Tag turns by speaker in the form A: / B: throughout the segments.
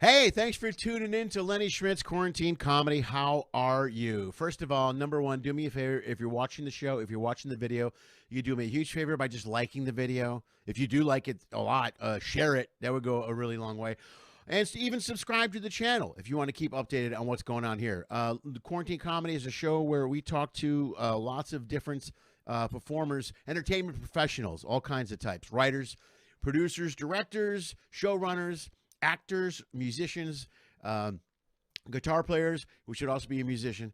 A: Hey, thanks for tuning in to Lenny Schmidts Quarantine Comedy. How are you? First of all, number one, do me a favor. If you're watching the show, if you're watching the video, you do me a huge favor by just liking the video. If you do like it a lot, share it. That would go a really long way. And even subscribe to the channel if you want to keep updated on what's going on here. The Quarantine Comedy is a show where we talk to lots of different performers, entertainment professionals, all kinds of types, writers, producers, directors, showrunners, actors, musicians, guitar players, who should also be a musician,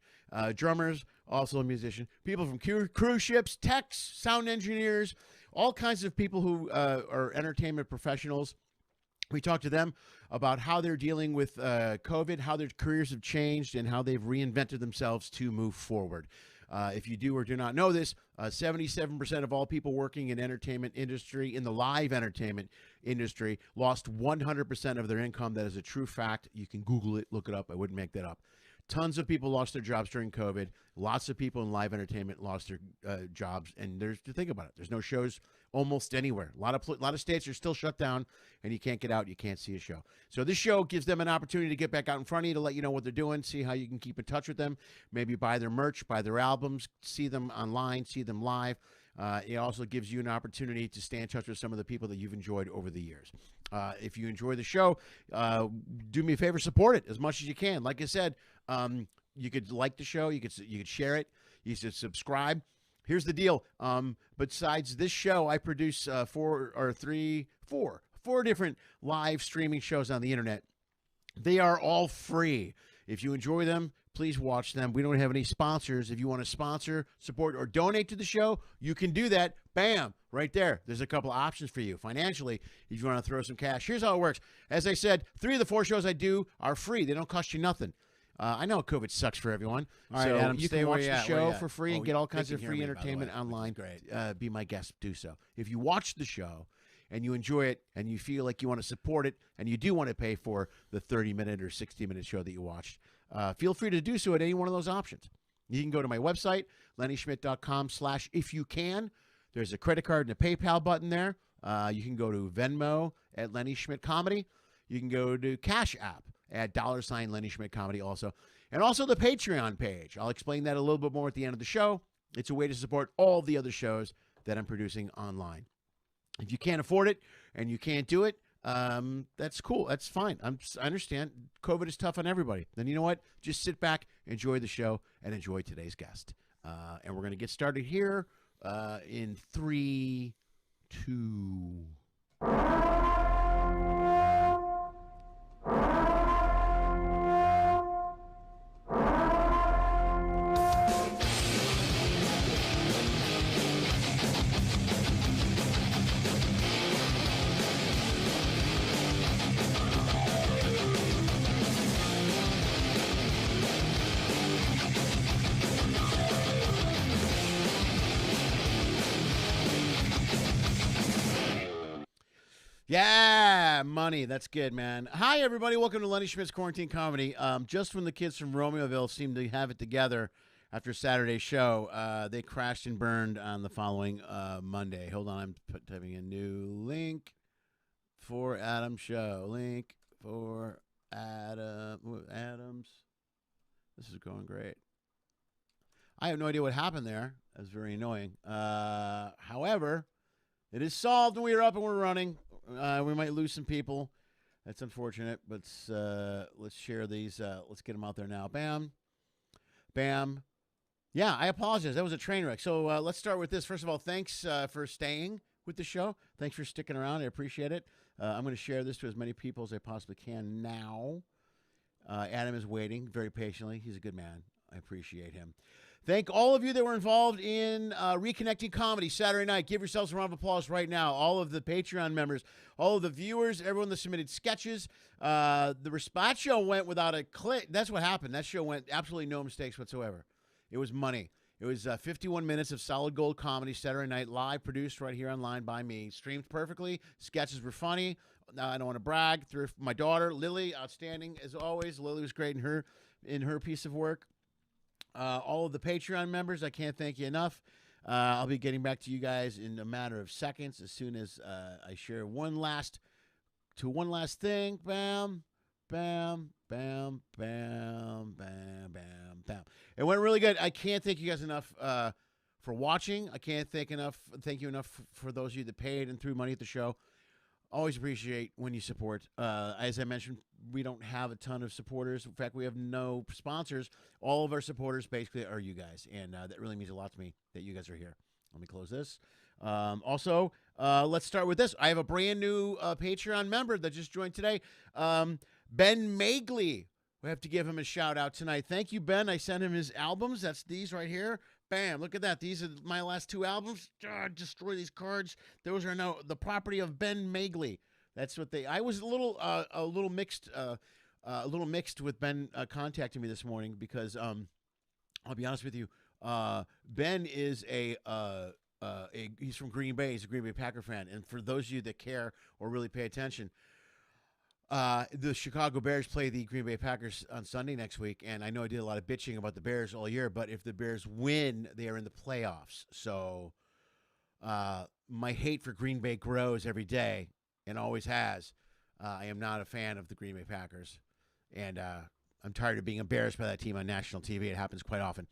A: drummers, also a musician, people from cruise ships, techs, sound engineers, all kinds of people who are entertainment professionals. We talk to them about how they're dealing with COVID, how their careers have changed, and how they've reinvented themselves to move forward. If you do or do not know this, 77% of all people working in entertainment industry, in the live entertainment industry, lost 100% of their income. That is a true fact. You can Google it, look it up. I wouldn't make that up. Tons of people lost their jobs during COVID. Lots of people in live entertainment lost their jobs. And there's to think about it. There's no shows almost anywhere. A lot of states are still shut down, and you can't get out. You can't see a show. So this show gives them an opportunity to get back out in front of you, to let you know what they're doing, see how you can keep in touch with them, maybe buy their merch, buy their albums, see them online, see them live. It also gives you an opportunity to stay in touch with some of the people that you've enjoyed over the years. If you enjoy the show, do me a favor, support it as much as you can. Like I said, you could like the show, you could share it, you should subscribe. Here's the deal. Besides this show, I produce four different live streaming shows on the internet. They are all free. If you enjoy them, please watch them. We don't have any sponsors. If you want to sponsor, support, or donate to the show, you can do that. Bam, right there. There's a couple of options for you financially if you want to throw some cash. Here's how it works. As I said, 3 of the 4 shows I do are free. They don't cost you nothing. I know COVID sucks for everyone.
B: All right,
A: so
B: Adam,
A: you
B: stay
A: can
B: where
A: watch
B: you
A: the
B: at,
A: show for free and get all kinds
B: they
A: of
B: can
A: free
B: hear me, by the
A: entertainment
B: way, which is
A: online.
B: great.
A: Be my guest, do so. If you watch the show and you enjoy it and you feel like you want to support it and you do want to pay for the 30-minute or 60-minute show that you watched, feel free to do so at any one of those options. You can go to my website, lennyschmidt.com/ifyoucan. There's a credit card and a PayPal button there. You can go to Venmo at Lenny Schmidt Comedy. You can go to Cash App at $ Lenny Schmidt Comedy also. And also the Patreon page. I'll explain that a little bit more at the end of the show. It's a way to support all the other shows that I'm producing online. If you can't afford it and you can't do it, that's cool. That's fine. I understand. COVID is tough on everybody. Then you know what? Just sit back, enjoy the show, and enjoy today's guest. And we're going to get started here in 3, 2... Yeah, money. That's good, man. Hi, everybody. Welcome to Lenny Schmidts Quarantine Comedy. Just when the kids from Romeoville seemed to have it together after Saturday's show, they crashed and burned on the following Monday. Hold on. I'm typing a new link for Adam's show. Link for Adams. This is going great. I have no idea what happened there. That's very annoying. However, it is solved and we are up and we're running. We might lose some people. That's unfortunate, but let's share these. Let's get them out there now. Bam. Bam. Yeah, I apologize. That was a train wreck. So let's start with this. First of all, thanks for staying with the show. Thanks for sticking around. I appreciate it. I'm going to share this to as many people as I possibly can now. Adam is waiting very patiently. He's a good man. I appreciate him. Thank all of you that were involved in Reconnecting Comedy Saturday night. Give yourselves a round of applause right now. All of the Patreon members, all of the viewers, everyone that submitted sketches. That show went without a click. That's what happened. That show went absolutely no mistakes whatsoever. It was money. It was 51 minutes of solid gold comedy Saturday night, live, produced right here online by me. Streamed perfectly. Sketches were funny. I don't want to brag. Through my daughter, Lily, outstanding as always. Lily was great in her piece of work. All of the Patreon members, I can't thank you enough. I'll be getting back to you guys in a matter of seconds as soon as I share one last thing. Bam, Bam, bam, bam, bam, bam, bam. It went really good. I can't thank you guys enough for watching. I can't thank you enough for those of you that paid and threw money at the show. Always appreciate when you support. As I mentioned, we don't have a ton of supporters. In fact, we have no sponsors. All of our supporters basically are you guys, and that really means a lot to me that you guys are here. Let me close this. Also, let's start with this. I have a brand new Patreon member that just joined today, Ben Magley. We have to give him a shout out tonight. Thank you, Ben. I sent him his albums. That's these right here. Bam, look at that. These are my last 2 albums. Destroy these cards. Those are now the property of Ben Magley. That's what I was a little mixed with Ben contacting me this morning because I'll be honest with you. Ben is he's from Green Bay. He's a Green Bay Packer fan. And for those of you that care or really pay attention, the Chicago Bears play the Green Bay Packers on Sunday next week, and I know I did a lot of bitching about the Bears all year, but if the Bears win, they are in the playoffs. So my hate for Green Bay grows every day and always has. I am not a fan of the Green Bay Packers, and I'm tired of being embarrassed by that team on national TV. It happens quite often.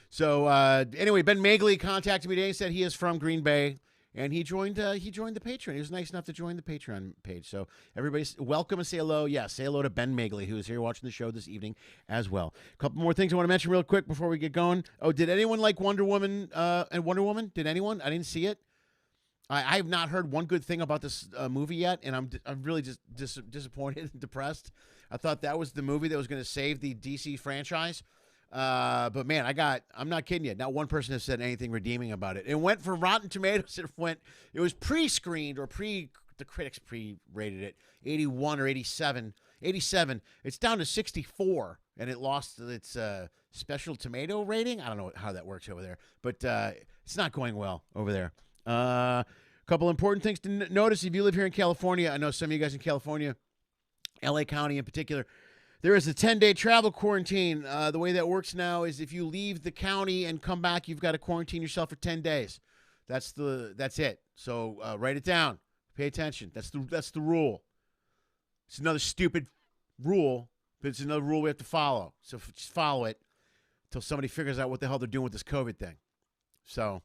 A: So anyway, Ben Magley contacted me today and said he is from Green Bay. And he joined the Patreon. He was nice enough to join the Patreon page. So everybody, welcome and say hello. Yeah, say hello to Ben Magley, who is here watching the show this evening as well. A couple more things I want to mention real quick before we get going. Oh, did anyone like Wonder Woman and Wonder Woman? Did anyone? I didn't see it. I have not heard one good thing about this movie yet, and I'm really just disappointed and depressed. I thought that was the movie that was going to save the DC franchise. But man, I'm not kidding you. Not one person has said anything redeeming about it. It went for Rotten Tomatoes. It was pre-screened or the critics pre-rated it 81 or 87. It's down to 64 and it lost its, special tomato rating. I don't know how that works over there, but, it's not going well over there. A couple important things to notice if you live here in California. I know some of you guys in California, LA County in particular, there is a 10-day travel quarantine. The way that works now is if you leave the county and come back, you've got to quarantine yourself for 10 days. That's it. So write it down. Pay attention. That's the rule. It's another stupid rule, but it's another rule we have to follow. So just follow it until somebody figures out what the hell they're doing with this COVID thing. So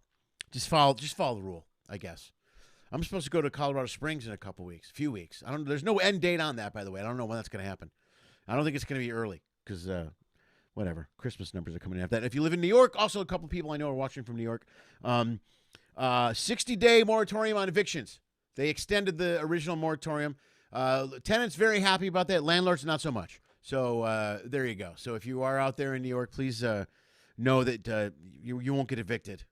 A: just follow the rule, I guess. I'm supposed to go to Colorado Springs in a few weeks. There's no end date on that, by the way. I don't know when that's going to happen. I don't think it's going to be early because, whatever, Christmas numbers are coming in after that. If you live in New York, also a couple people I know are watching from New York. 60-day moratorium on evictions. They extended the original moratorium. Tenants very happy about that. Landlords not so much. So there you go. So if you are out there in New York, please know that you won't get evicted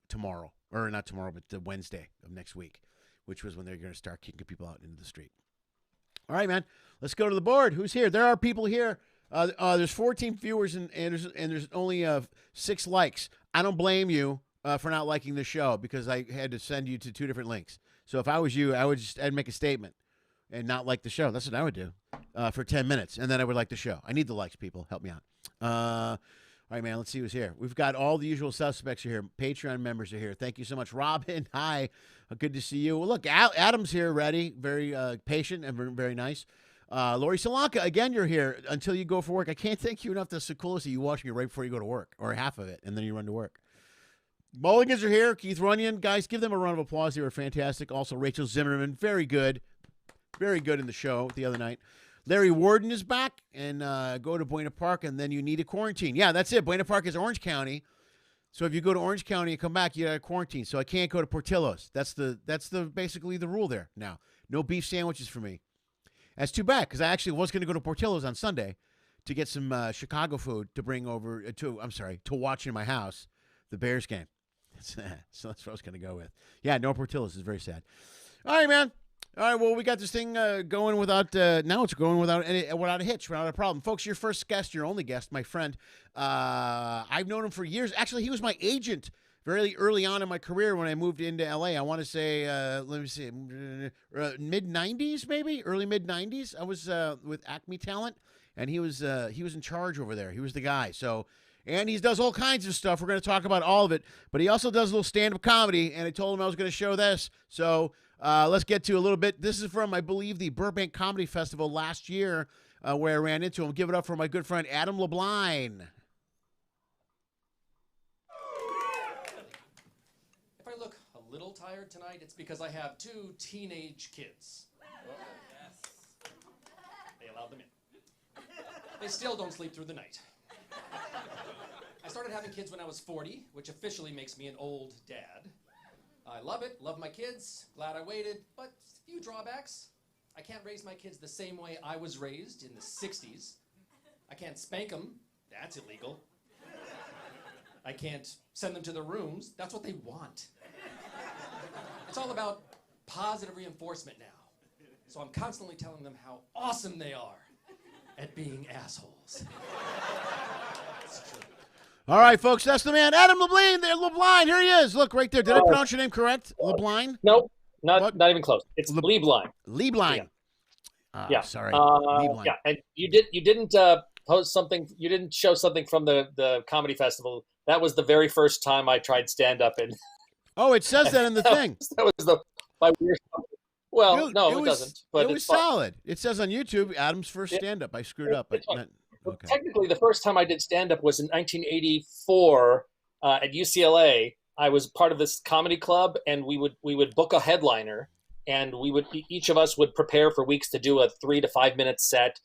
A: tomorrow. Or not tomorrow, but the Wednesday of next week, which was when they're going to start kicking people out into the street. All right, man. Let's go to the board. Who's here? There are people here. There's 14 viewers and there's only 6 likes. I don't blame you for not liking the show because I had to send you to 2 different links. So if I was you, I'd make a statement and not like the show. That's what I would do for 10 minutes, and then I would like the show. I need the likes, people. Help me out. All right, man. Let's see who's here. We've got all the usual suspects are here. Patreon members are here. Thank you so much. Robin, hi. Good to see you. Well, look, Adam's here ready. Very patient and very nice. Lori Solanka, again, you're here until you go for work. I can't thank you enough. That's so cool to see you watching me right before you go to work, or half of it, and then you run to work. Mulligans are here. Keith Runyon. Guys, give them a round of applause. They were fantastic. Also, Rachel Zimmerman. Very good. Very good in the show the other night. Larry Warden is back, and go to Buena Park, and then you need a quarantine. Yeah, that's it. Buena Park is Orange County. So if you go to Orange County and come back, you got to quarantine. So I can't go to Portillo's. That's the basically the rule there now. No beef sandwiches for me. That's too bad because I actually was going to go to Portillo's on Sunday to get some Chicago food to bring over to watch in my house the Bears game. So that's what I was going to go with. Yeah, no Portillo's is very sad. All right, man. All right, well, we got this thing going without now it's going without a hitch, without a problem. Folks, your first guest, your only guest, my friend. I've known him for years. Actually, he was my agent very early on in my career when I moved into L.A. I want to say, let me see, mid-'90s maybe, early mid-'90s. I was with Acme Talent, and he was in charge over there. He was the guy. So, and he does all kinds of stuff. We're going to talk about all of it, but he also does a little stand-up comedy, and I told him I was going to show this. So let's get to a little bit. This is from, I believe, the Burbank Comedy Festival last year. where I ran into him. Give it up for my good friend Adam Lieblein.
B: If I look a little tired tonight, it's because I have 2 teenage kids. Yes. They allowed them in. They still don't sleep through the night. I started having kids when I was 40, which officially makes me an old dad. I love it, love my kids, glad I waited, but a few drawbacks. I can't raise my kids the same way I was raised in the 60s. I can't spank them, that's illegal. I can't send them to their rooms, that's what they want. It's all about positive reinforcement now. So I'm constantly telling them how awesome they are at being assholes. It's true.
A: All right, folks, that's the man, Adam Lieblein. There, Lieblein. Here he is. Look right there. Did I pronounce your name correct? Lieblein?
C: Nope, not even close. It's Lieblein.
A: Lieblein.
C: Yeah.
A: Sorry. Lieblein.
C: Yeah, and you didn't post something. You didn't show something from the comedy festival. That was the very first time I tried stand up in.
A: Oh, it says that in the thing.
C: That was my weird. Well,
A: Dude,
C: no, it doesn't. But
A: it was solid. It says on YouTube, Adam's first stand up. I screwed up. Okay.
C: Technically, the first time I did stand-up was in 1984 at UCLA. I was part of this comedy club, and we would book a headliner, and each of us would prepare for weeks to do a 3 to 5 minute set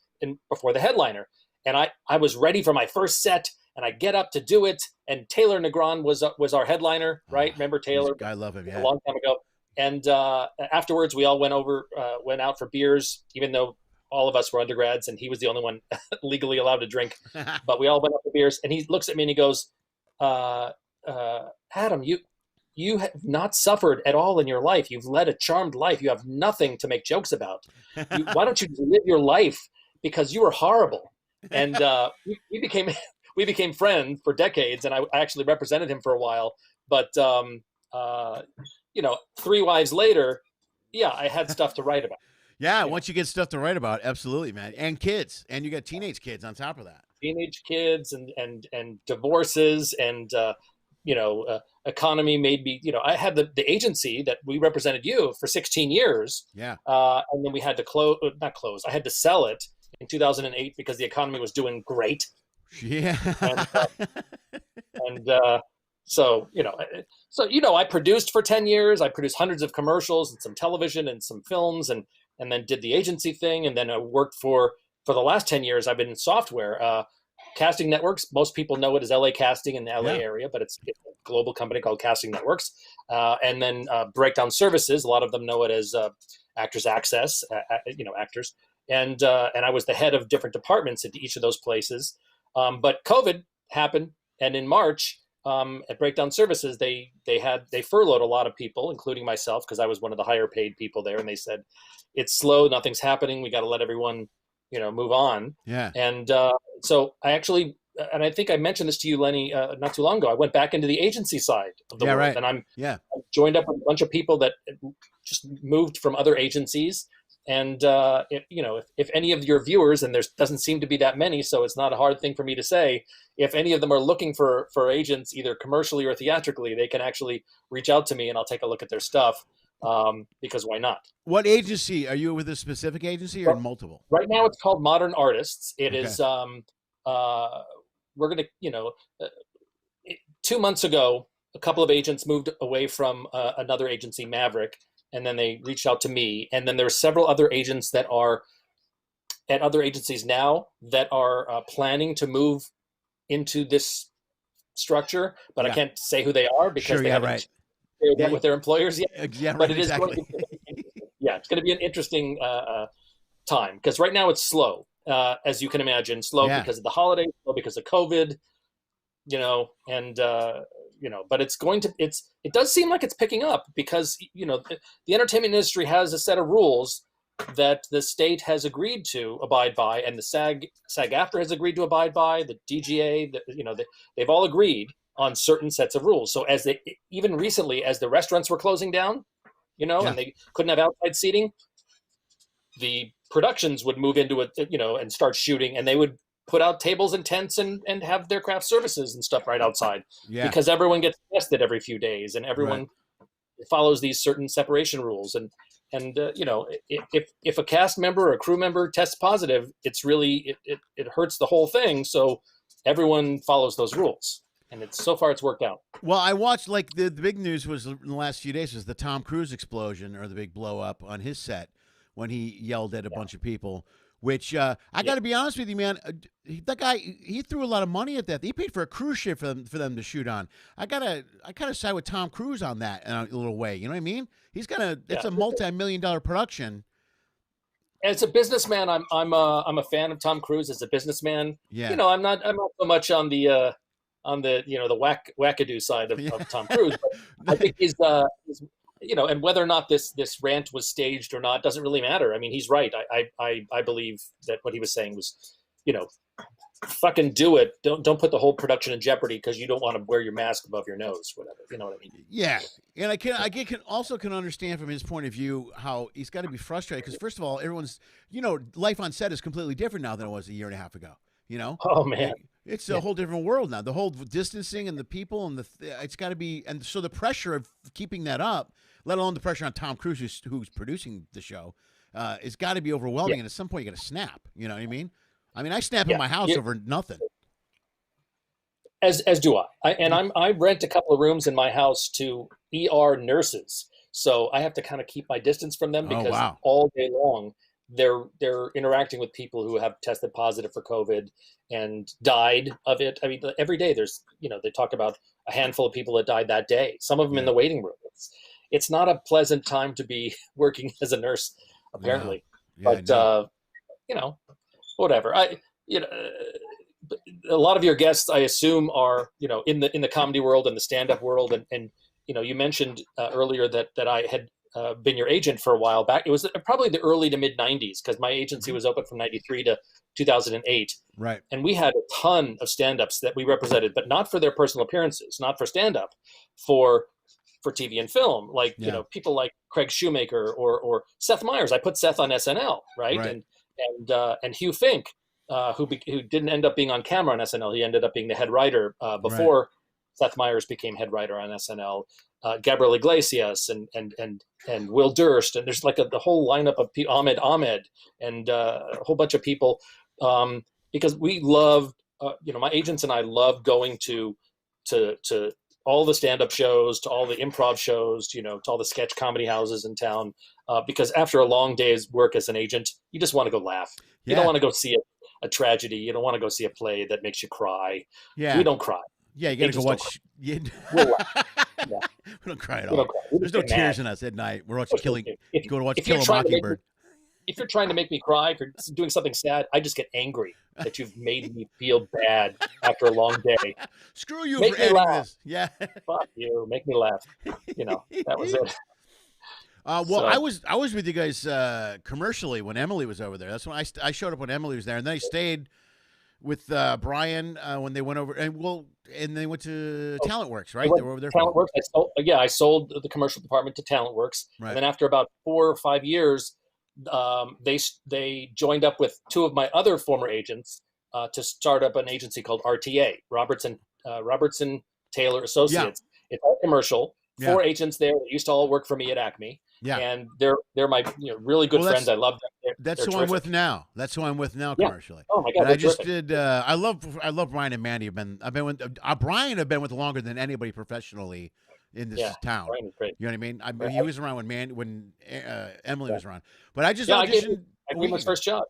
C: before the headliner. And I was ready for my first set, and I get up to do it, and Taylor Negron was our headliner, right? Remember Taylor?
A: I love him. Yeah.
C: A long time ago. And afterwards, we all went out for beers, even though all of us were undergrads, and he was the only one legally allowed to drink. But we all went up for beers, and he looks at me and he goes, Adam, you have not suffered at all in your life. You've led a charmed life. You have nothing to make jokes about. Why don't you live your life? Because you were horrible. And we became friends for decades, and I actually represented him for a while. But 3 wives later, yeah, I had stuff to write about.
A: Yeah, once you get stuff to write about, absolutely, man. And kids. And you got teenage kids on top of that.
C: Teenage kids and divorces and, economy made me, I had the agency that we represented you for 16 years.
A: Yeah.
C: And then we had to not close. I had to sell it in 2008 because the economy was doing great.
A: Yeah.
C: So I produced for 10 years. I produced hundreds of commercials and some television and some films and then did the agency thing. And then I worked for the last 10 years, I've been in software, casting networks. Most people know it as LA Casting in the LA area, but it's a global company called Casting Networks. And then Breakdown Services. A lot of them know it as Actors Access, actors. And I was the head of different departments at each of those places. But COVID happened. And in March, at Breakdown Services, they furloughed a lot of people, including myself, because I was one of the higher paid people there. And they said, it's slow, nothing's happening. We got to let everyone, move on.
A: Yeah.
C: And so I actually, and I think I mentioned this to you, Lenny, not too long ago. I went back into the agency side of the world,
A: right.
C: and I joined up with a bunch of people that just moved from other agencies. And if any of your viewers, and there doesn't seem to be that many, so it's not a hard thing for me to say, if any of them are looking for agents, either commercially or theatrically, they can actually reach out to me, and I'll take a look at their stuff. Because why not?
A: What agency? Are you with a specific agency or multiple?
C: Right now it's called Modern Artists. It is, we're going to, 2 months ago, a couple of agents moved away from another agency, Maverick, and then they reached out to me. And then there are several other agents that are at other agencies now that are planning to move into this structure, but I can't say who they are because they haven't shared that with their employers yet.
A: Yeah,
C: but it is going to be, it's going to be an interesting time because right now it's slow, as you can imagine, slow because of the holidays, slow because of COVID, but it does seem like it's picking up because, the entertainment industry has a set of rules that the state has agreed to abide by, and the SAG-AFTRA has agreed to abide by, the DGA, they've all agreed on certain sets of rules. So even recently, as the restaurants were closing down, and they couldn't have outside seating, the productions would move into it, and start shooting, and they would put out tables and tents and have their craft services and stuff right outside because everyone gets tested every few days and everyone follows these certain separation rules. And you know, if a cast member or a crew member tests positive, it's really it hurts the whole thing. So everyone follows those rules, and so far it's worked out.
A: Well, I watched, like, the big news was in the last few days was the Tom Cruise explosion, or the big blow up on his set when he yelled at a bunch of people. Which I got to be honest with you, man. That guy, he threw a lot of money at that. He paid for a cruise ship for them to shoot on. I kind of side with Tom Cruise on that in a little way. You know what I mean? It's a multi-million-dollar production.
C: As a businessman, I'm a fan of Tom Cruise as a businessman.
A: Yeah.
C: You know, I'm not so much on the you know, the wackadoo side of Tom Cruise. But I think he's you know, and whether or not this rant was staged or not doesn't really matter. I mean, he's right. I believe that what he was saying was, you know, fucking do it. Don't put the whole production in jeopardy because you don't want to wear your mask above your nose, whatever. You know what I mean?
A: Yeah, and I can also understand from his point of view how he's got to be frustrated because, first of all, everyone's, you know, life on set is completely different now than it was a year and a half ago. You know?
C: Oh man,
A: it's a whole different world now. The whole distancing and the people and it's got to be, and so the pressure of keeping that up, let alone the pressure on Tom Cruise who's producing the show, it's got to be overwhelming. And at some point, you got to snap. You know what I mean? I snap in my house over nothing.
C: As do I. I rent a couple of rooms in my house to ER nurses, so I have to kind of keep my distance from them because all day long they're interacting with people who have tested positive for COVID and died of it. I mean, every day there's, you know, they talk about a handful of people that died that day. Some of them in the waiting room. It's not a pleasant time to be working as a nurse, apparently. But you know, whatever. You know, a lot of your guests, I assume, are, you know, in the comedy world and the stand-up world, and you know, you mentioned earlier that I had been your agent for a while back. It was probably the early to mid 90s because my agency was open from 93 to 2008.
A: Right.
C: And we had a ton of stand-ups that we represented, but not for their personal appearances, not for stand-up, for TV and film, like, you know, people like Craig Shoemaker or Seth Meyers. I put Seth on SNL, right? And Hugh Fink, who didn't end up being on camera on SNL. He ended up being the head writer before Seth Meyers became head writer on SNL. Gabriel Iglesias and Will Durst, and there's like the whole lineup of Ahmed and a whole bunch of people, because we love, you know, my agents and I love going to all the stand-up shows, to all the improv shows, you know, to all the sketch comedy houses in town, because after a long day's work as an agent, you just want to go laugh. You don't want to go see a tragedy. You don't want to go see a play that makes you cry.
A: Yeah.
C: We don't cry.
A: Yeah, you got to go watch. We don't cry at all. There's no tears in us at night. We're watching Kill a Mockingbird.
C: If you're trying to make me cry, if you're doing something sad, I just get angry that you've made me feel bad after a long day.
A: Screw you for editing this. Yeah.
C: Fuck you. Make me laugh. You know, that was it.
A: I was with you guys commercially when Emily was over there. That's when I showed up when Emily was there, and then I stayed with Brian when they went over, and they went to TalentWorks, right? They were over there.
C: TalentWorks. I sold the commercial department to TalentWorks, and then after about 4 or 5 years, they joined up with 2 of my other former agents to start up an agency called RTA, Robertson Taylor Associates. It's all commercial. 4 agents there that used to all work for me at Acme. Yeah, and they're my really good friends. I love them.
A: That's who I'm with now. That's who I'm with now commercially.
C: Oh my God!
A: I just did. I love Brian and Mandy. I've been with Brian. I've been with longer than anybody professionally in this town.
C: Brian is great.
A: You know what I mean? He was around when Emily was around. But I just auditioned.
C: I gave him his first job.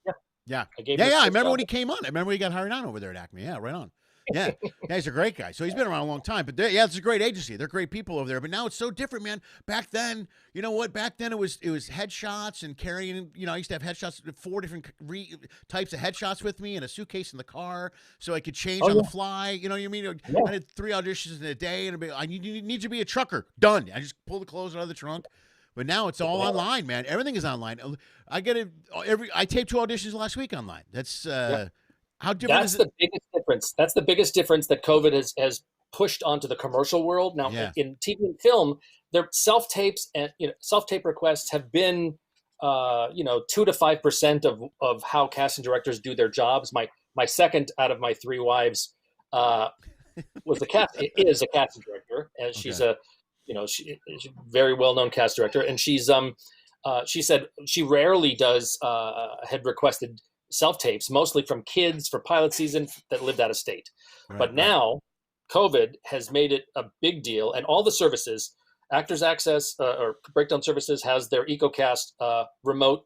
A: Yeah. I remember when he came on. I remember when he got hired on over there at Acme. Yeah, right on. Yeah, he's a great guy. So he's been around a long time. But it's a great agency. They're great people over there. But now it's so different, man. Back then, you know what? Back then it was headshots and carrying. You know, I used to have headshots, 4 different types of headshots with me, and a suitcase in the car, so I could change on the fly. You know what I mean? I did 3 auditions in a day, and I need to be a trucker. Done. I just pull the clothes out of the trunk. But now it's all online, man. Everything is online. I taped 2 auditions last week online. That's. How different is it?
C: The biggest difference. That's the biggest difference that COVID has pushed onto the commercial world. Now, in TV and film, their self-tapes and self-tape requests have been 2 to 5% of how casting directors do their jobs. My second out of my 3 wives is a casting director, and she's she's a very well-known cast director, and she's she said she rarely does had requested self-tapes, mostly from kids for pilot season that lived out of state. But now COVID has made it a big deal, and all the services, Actors Access or Breakdown Services has their EcoCast remote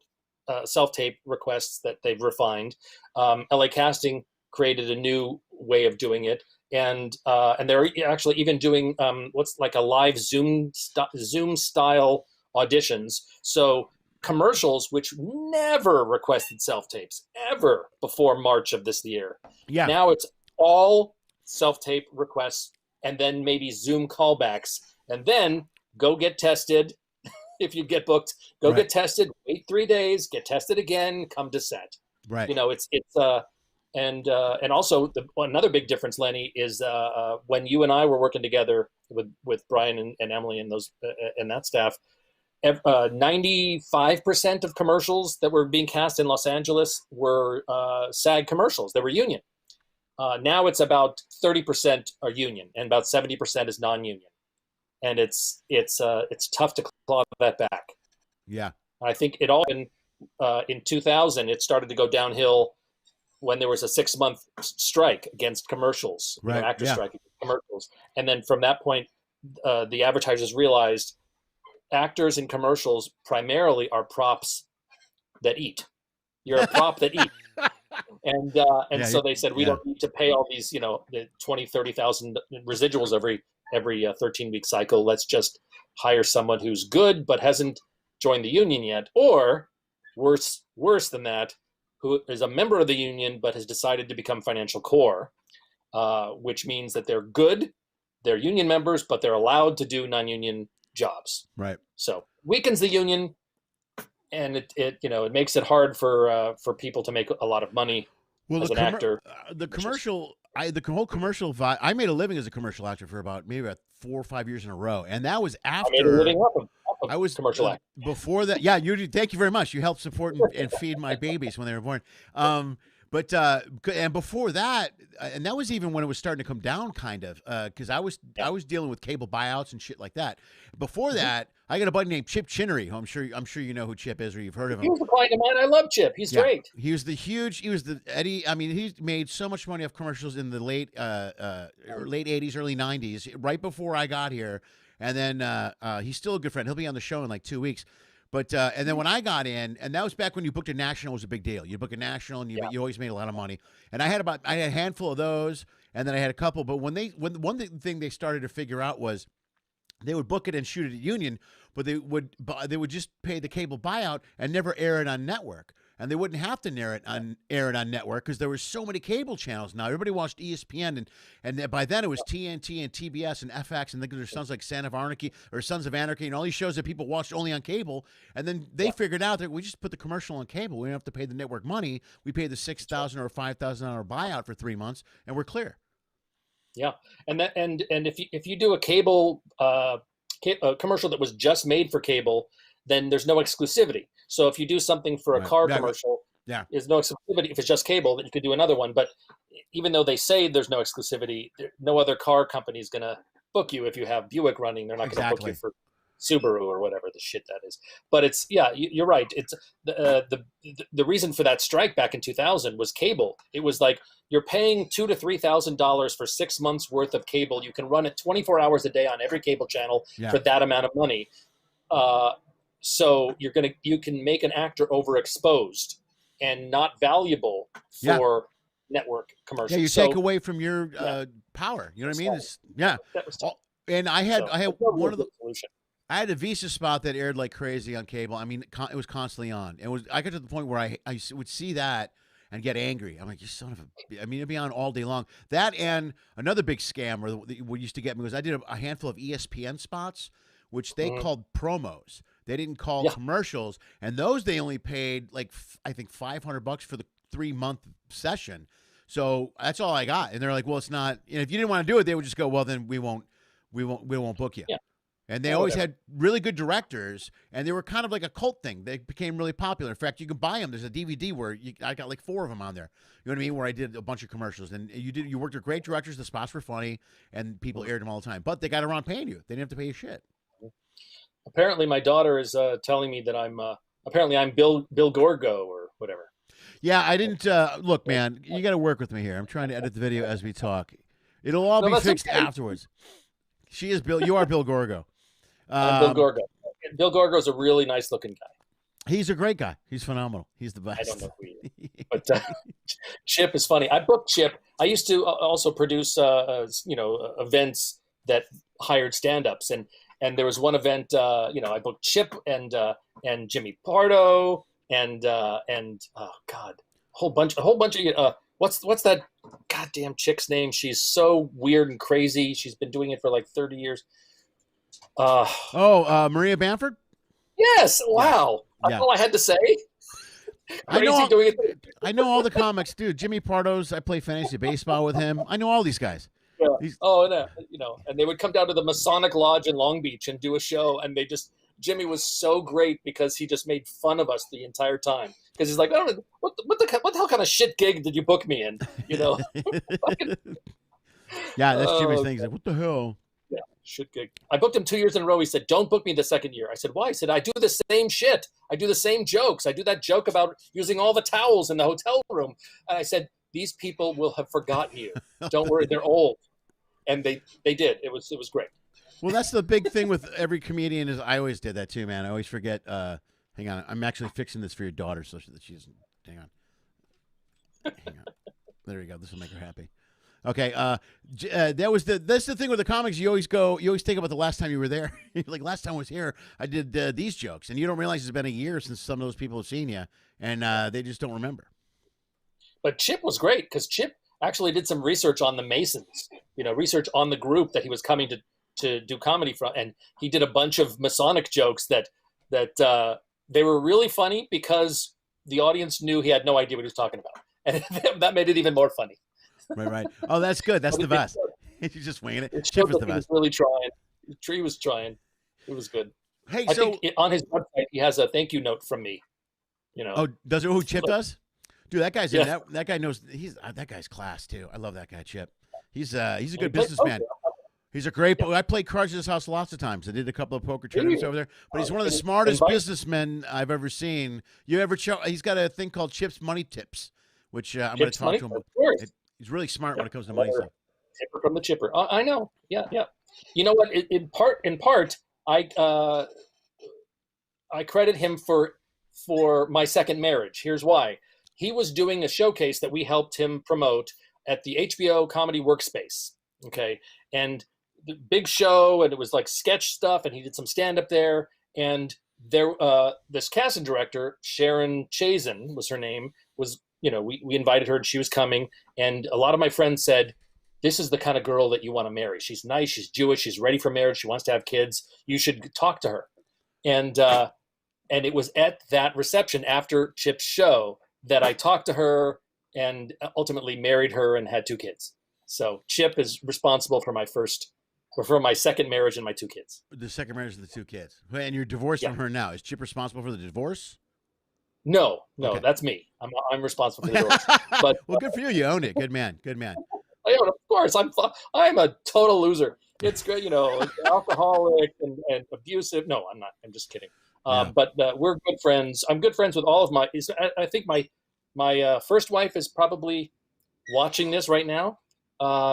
C: self-tape requests that they've refined. LA Casting created a new way of doing it, and they're actually even doing what's like a live Zoom style auditions. So commercials, which never requested self-tapes ever before March of this year.
A: Yeah.
C: Now it's all self-tape requests and then maybe Zoom callbacks, and then go get tested. If you get booked, go get tested, wait 3 days, get tested again, come to set.
A: Right.
C: You know, and also another big difference, Lenny, is when you and I were working together with Brian and Emily and those and that staff, 95% of commercials that were being cast in Los Angeles were SAG commercials. They were union. Now it's about 30% are union, and about 70% is non-union, and it's tough to claw that back.
A: Yeah,
C: I think it all in 2000 it started to go downhill when there was a 6-month strike against commercials, actor strike against commercials, and then from that point, the advertisers realized actors in commercials primarily are props that eat. You're a prop that eats. And so they said, we don't need to pay all these, the 20, 30,000 residuals every 13-week cycle. Let's just hire someone who's good but hasn't joined the union yet, or worse than that, who is a member of the union but has decided to become financial core, which means that they're good, they're union members, but they're allowed to do non-union jobs.
A: Right.
C: So weakens the union, and it makes it hard for people to make a lot of money as an actor.
A: The whole commercial vibe. I made a living as a commercial actor for about 4 or 5 years in a row, and that was after
C: I made a living off of
A: I was
C: commercial actor.
A: Before that. Yeah, you. Thank you very much. You helped support and feed my babies when they were born. But and before that, and that was even when it was starting to come down, kind of, because I was dealing with cable buyouts and shit like that. Before that, I got a buddy named Chip Chinnery, who I'm sure you know who Chip is, or you've heard of him.
C: He was a client of mine. I love Chip. He's great.
A: He was the Eddie. I mean, he made so much money off commercials in the late 80s, early 90s, right before I got here. And then he's still a good friend. He'll be on the show in like 2 weeks. But and then when I got in, and that was back when you booked a national was a big deal. You book a national, and you always made a lot of money. And I had a handful of those, and then I had a couple. But when one thing they started to figure out was they would book it and shoot it at union, but they would just pay the cable buyout and never air it on network. And they wouldn't have to air it on network because there were so many cable channels now. Everybody watched ESPN, and by then it was TNT and TBS and FX, and there's Sons like Sons of Anarchy, and all these shows that people watched only on cable. And then they figured out that we just put the commercial on cable. We don't have to pay the network money. We pay the $6,000 or $5,000 buyout for 3 months, and we're clear.
C: Yeah, and if you do a cable a commercial that was just made for cable, then there's no exclusivity. So if you do something for a car commercial, there's no exclusivity. If it's just cable, then you could do another one. But even though they say there's no exclusivity, no other car company is going to book you. If you have Buick running, they're not going to book you for Subaru or whatever the shit that is. But it's you're right. It's the reason for that strike back in 2000 was cable. It was like you're paying $2,000 to $3,000 for 6 months worth of cable. You can run it 24 hours a day on every cable channel for that amount of money. So you can make an actor overexposed and not valuable for network commercials.
A: Yeah, you take away from your power. You know what I mean? And I had one of the solution. I had a Visa spot that aired like crazy on cable. I mean, it was constantly on. I got to the point where I would see that and get angry. I'm like, you son of a... I mean, it'd be on all day long. That and another big scam what used to get me was I did a handful of ESPN spots, which they called promos. They didn't call commercials, and those they only paid like I think $500 for the 3-month session. So that's all I got. And they're like, well, it's not. And if you didn't want to do it, they would just go, well, then we won't book you. Yeah. And they always had really good directors, and they were kind of like a cult thing. They became really popular. In fact, you can buy them. There's a DVD where I got like 4 of them on there. You know what I mean? Where I did a bunch of commercials, and you worked with great directors. The spots were funny, and people aired them all the time. But they got around paying you. They didn't have to pay you shit.
C: apparently my daughter is telling me that I'm Bill Gorgo or whatever.
A: Yeah, I didn't look, man. You got to work with me here. I'm trying to edit the video as we talk. It'll all
C: No,
A: be
C: that's
A: fixed
C: okay.
A: afterwards. She is Bill. You are Bill Gorgo.
C: I'm Bill Gorgo. Bill Gorgo's a really nice looking guy.
A: He's a great guy. He's phenomenal. He's the best.
C: I don't know who he is, but Chip is funny. I booked Chip. I used to also produce, events that hired stand-ups, and there was one event, I booked Chip and Jimmy Pardo and oh God, a whole bunch of what's that goddamn chick's name? She's so weird and crazy. She's been doing it for like 30 years.
A: Maria Bamford?
C: Yes. Wow.
A: Yeah.
C: That's all I had to say.
A: I know all the comics, dude. Jimmy Pardo's. I play fantasy baseball with him. I know all these guys.
C: Yeah. Oh, no, and they would come down to the Masonic Lodge in Long Beach and do a show, and Jimmy was so great because he just made fun of us the entire time. Because he's like, oh, what the hell kind of shit gig did you book me in?
A: Yeah, that's Jimmy's thing. He's like, what the hell?
C: Yeah, shit gig. I booked him 2 years in a row. He said, don't book me the second year. I said, why? He said, I do the same shit. I do the same jokes. I do that joke about using all the towels in the hotel room. And I said, these people will have forgotten you. Don't worry, they're old. And they did. It was great.
A: Well, that's the big thing with every comedian is I always did that too, man. I always forget. Hang on. I'm actually fixing this for your daughter so that she doesn't. Hang on. There you go. This will make her happy. Okay. That's the thing with the comics. You always think about the last time you were there. Like last time I was here, I did these jokes, and you don't realize it's been a year since some of those people have seen you, and they just don't remember.
C: But Chip was great because Chip actually did some research on the Masons, research on the group that he was coming to do comedy from. And he did a bunch of Masonic jokes that they were really funny because the audience knew he had no idea what he was talking about. And that made it even more funny.
A: Right. Oh, that's good. That's the best. He's just winging it.
C: Chip was the best. He was really trying. He was trying. It was good.
A: Hey,
C: I think on his website, he has a thank you note from me.
A: Oh, does it? Who Chip does? Dude, that guy's that guy knows. That guy's class too. I love that guy, Chip. He's a good businessman. He's a great. I played cards at his house lots of times. I did a couple of poker tournaments over there. But he's one of the smartest businessmen I've ever seen. He's got a thing called Chip's Money Tips, which I'm going to talk to him about. He's really smart when it comes to money stuff.
C: Tipper from the chipper. I know. Yeah. You know what? In part, I credit him for my second marriage. Here's why. He was doing a showcase that we helped him promote at the HBO Comedy Workspace. Okay. And the big show, and it was like sketch stuff, and he did some stand-up there. And there, this casting director, Sharon Chazen was her name, was, we invited her and she was coming. And a lot of my friends said, this is the kind of girl that you want to marry. She's nice. She's Jewish. She's ready for marriage. She wants to have kids. You should talk to her. And it was at that reception after Chip's show that I talked to her and ultimately married her and had 2 kids. So Chip is responsible for my second marriage and my 2 kids.
A: The second marriage of the 2 kids. And you're divorced from her now. Is Chip responsible for the divorce?
C: No,
A: okay.
C: That's me. I'm responsible for the divorce. But
A: well, good for you. You owned it. Good man.
C: I own, of course. I'm a total loser. It's great, alcoholic and abusive. No, I'm not. I'm just kidding. But we're good friends. I'm good friends with all of my. I think my first wife is probably watching this right now.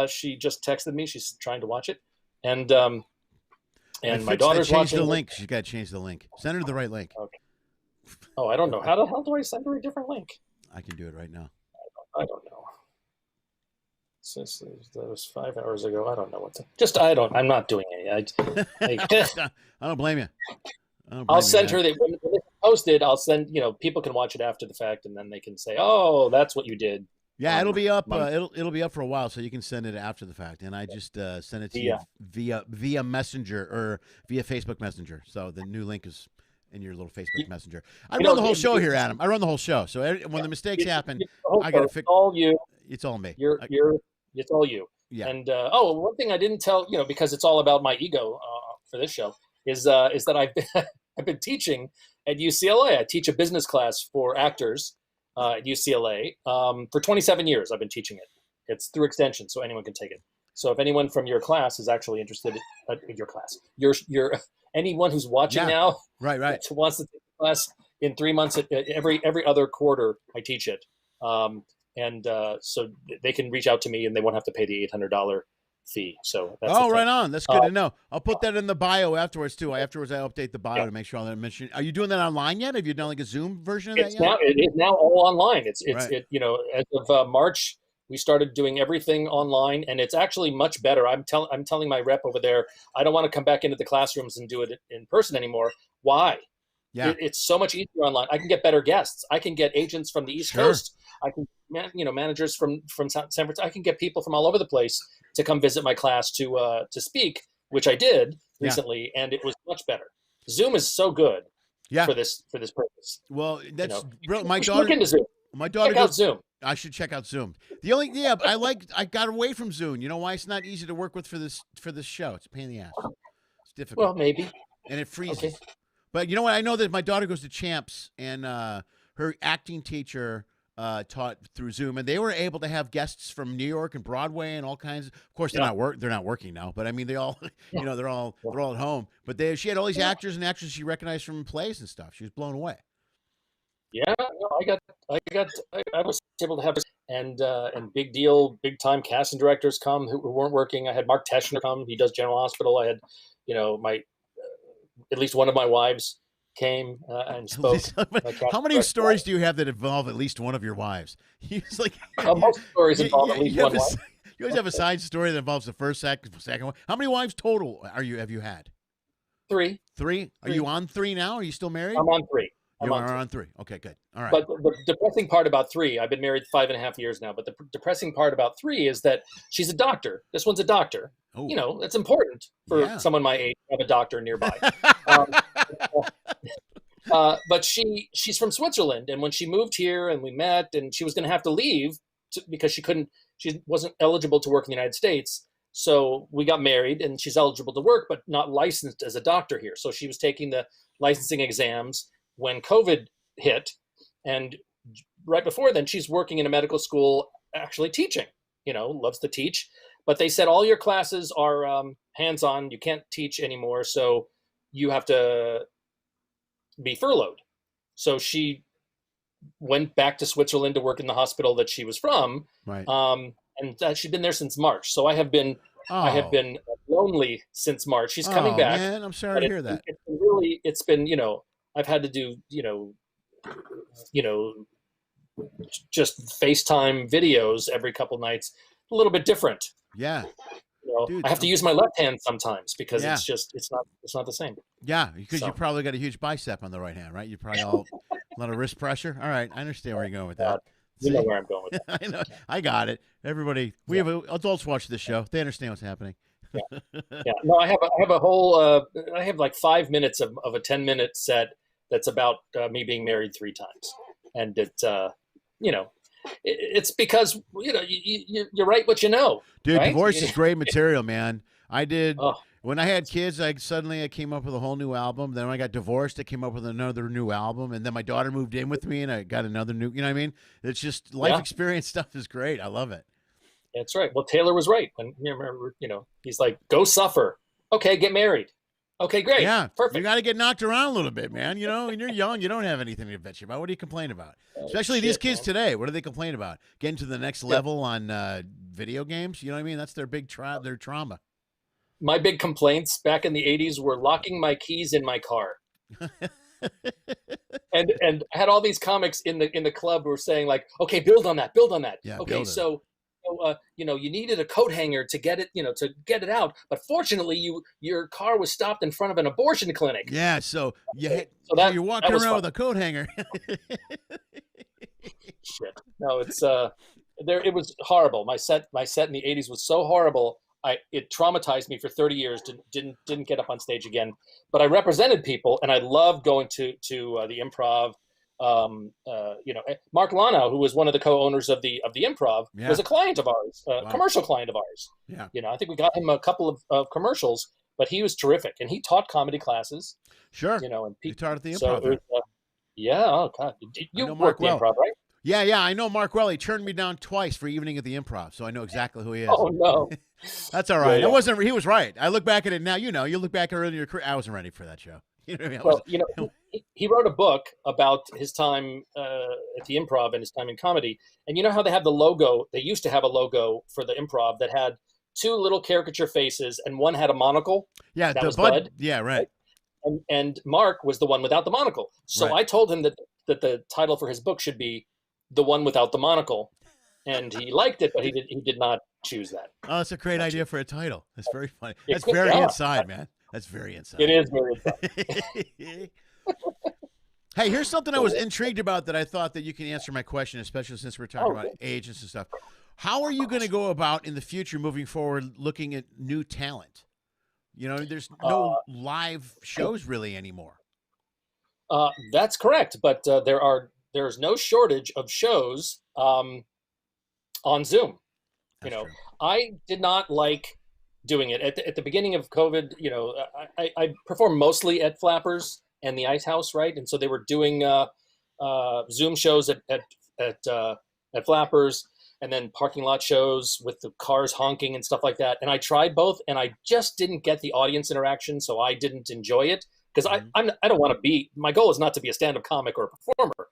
C: She just texted me. She's trying to watch it, and my daughter's watching.
A: Change the link. She's got to change the link. Send her the right link.
C: Okay. Oh, I don't know. How the hell do I send her a different link?
A: I can do it right now.
C: I don't know. Since that was 5 hours ago, I don't know what to. I'm not doing it.
A: I don't blame you.
C: I'll send her when it's posted. I'll send. People can watch it after the fact, and then they can say, "Oh, that's what you did."
A: Yeah, it'll be up. It'll be up for a while, so you can send it after the fact. And I just sent it to you via Messenger or via Facebook Messenger. So the new link is in your little Facebook Messenger. I run the whole show here, Adam. I run the whole show. So when the mistakes happen, I got to fix.
C: It's all you.
A: It's all me.
C: It's all you.
A: Yeah.
C: And one thing I didn't tell because it's all about my ego for this show is that I've been teaching at UCLA. I teach a business class for actors at UCLA for 27 years. I've been teaching it. It's through extension, so anyone can take it. So if anyone from your class is actually interested in your class, anyone who's watching now
A: right.
C: that wants to take the class in 3 months, every other quarter, I teach it. So they can reach out to me and they won't have to pay the $800 fee. So that's
A: right on. That's good to know. I'll put that in the bio afterwards too. Afterwards, I update the bio to make sure I'll mention. Are you doing that online yet? Have you done like a Zoom version of that yet?
C: It is now all online. It's
A: right.
C: As of March, we started doing everything online, and it's actually much better. I'm telling my rep over there, I don't want to come back into the classrooms and do it in person anymore. Why?
A: Yeah.
C: It's so much easier online. I can get better guests. I can get agents from the East Coast. I can, managers from San Francisco. I can get people from all over the place to come visit my class to speak, which I did recently, and it was much better. Zoom is so good for this purpose.
A: Well, that's real.
C: My daughter. Look into Zoom.
A: My daughter
C: check out Zoom.
A: I should check out Zoom. The only I got away from Zoom. You know why? It's not easy to work with for this show. It's a pain in the ass. It's difficult.
C: Well, maybe.
A: And it freezes.
C: Okay.
A: But you know what? I know that my daughter goes to Champs, and her acting teacher taught through Zoom, and they were able to have guests from New York and Broadway and all kinds. Of course, they're not working now, but I mean, they all, they're all at home. But she had all these actors and actresses she recognized from plays and stuff. She was blown away.
C: Yeah, no, I was able to have and big time casting directors come who weren't working. I had Mark Teschner come. He does General Hospital. I had, at least one of my wives came and spoke.
A: How many stories do you have that involve at least one of your wives? He's like
C: most stories involve at least one wife.
A: You always have a side story that involves the first, second one. How many wives total have you had?
C: Three.
A: Are you on 3 now? Are you still married?
C: I'm on 3.
A: You are on 3. Okay, good. All right.
C: But the depressing part about 3, I've been married 5.5 years now, but the depressing part about 3 is that she's a doctor. This one's a doctor. Oh. That's important for someone my age to have a doctor nearby. But she's from Switzerland, and when she moved here and we met, and she was going to have to leave because she wasn't eligible to work in the United States. So we got married, and she's eligible to work, but not licensed as a doctor here. So she was taking the licensing exams when COVID hit, and right before then, she's working in a medical school, actually teaching. Loves to teach, but they said all your classes are hands-on. You can't teach anymore, so you have to be furloughed. So she went back to Switzerland to work in the hospital that she was from,
A: right?
C: And she'd been there since March. So I have been lonely since March. She's coming back.
A: Man, I'm sorry to hear that.
C: It's been I've had to do just FaceTime videos every couple nights, a little bit different.
A: Yeah.
C: Dude, I have to use my left hand sometimes because it's not the same.
A: Yeah, because you probably got a huge bicep on the right hand, right? You probably a lot of wrist pressure. All right, I understand where you're going with that.
C: You know where I'm going with that.
A: I know. I got it. Everybody, we have adults watch this show. They understand what's happening.
C: Yeah. No, I have a whole. I have like 5 minutes of a 10-minute set that's about me being married 3 times, and it's because you write what you know.
A: Dude,
C: right?
A: Divorce is great material, man. I did when I had kids. I came up with a whole new album. Then when I got divorced, I came up with another new album. And then my daughter moved in with me, and I got another new. You know what I mean? It's just life experience stuff is great. I love it.
C: That's right. Well, Taylor was right when he's like, "Go suffer." Okay, get married. Okay, great.
A: Yeah,
C: perfect.
A: You got to get knocked around a little bit, man. When you're young, you don't have anything to bitch about. What do you complain about? Especially these kids today. What do they complain about? Getting to the next level on video games. You know what I mean? That's their big their trauma.
C: My big complaints back in the 80s were locking my keys in my car. and I had all these comics in the club who were saying like, okay, build on that.
A: Yeah,
C: okay, so you needed a coat hanger to get it, to get it out. But fortunately, your car was stopped in front of an abortion clinic.
A: Yeah, so you're walking around
C: fun.
A: with a coat hanger.
C: Shit. No, it's it was horrible. My set in the 80s was so horrible. It traumatized me for 30 years. Didn't get up on stage again. But I represented people, and I loved going to the Improv. Mark Lano, who was one of the co-owners of the Improv, was a client of ours, commercial client of ours.
A: Yeah.
C: I think we got him a couple of commercials, but he was terrific, and he taught comedy classes.
A: Sure.
C: And
A: he taught at the Improv.
C: Oh God, you worked the Improv, right?
A: Yeah. I know Mark well. He turned me down twice for Evening at the Improv, so I know exactly who he is.
C: Oh no,
A: That's all right.
C: Yeah.
A: I wasn't. He was right. I look back at it now. You look back earlier in your career. I wasn't ready for that show. You know what I mean?
C: Well, he wrote a book about his time at the Improv and his time in comedy. And you know how they have the logo? They used to have a logo for the Improv that had two little caricature faces, and one had a monocle.
A: Yeah,
C: that was Bud.
A: Yeah, right.
C: And Mark was the one without the monocle. So
A: Right.
C: I told him that the title for his book should be "The One Without the Monocle," and he liked it, but he did not choose that.
A: Oh, that's a great idea for a title. That's very funny.
C: It
A: That's
C: could-
A: very
C: yeah.
A: inside, man. That's very inside.
C: It is very exciting.
A: Hey, here's something I was intrigued about that I thought that you can answer my question, especially since we're talking about agents and stuff. How are you going to go about in the future, moving forward, looking at new talent? There's no live shows really anymore.
C: That's correct, but there's no shortage of shows on Zoom.
A: That's true.
C: I did not like doing it at the beginning of COVID. I performed mostly at Flappers and the Ice House, right? And so they were doing Zoom shows at Flappers, and then parking lot shows with the cars honking and stuff like that. And I tried both, and I just didn't get the audience interaction, so I didn't enjoy it because I don't want to be. My goal is not to be a stand-up comic or a performer.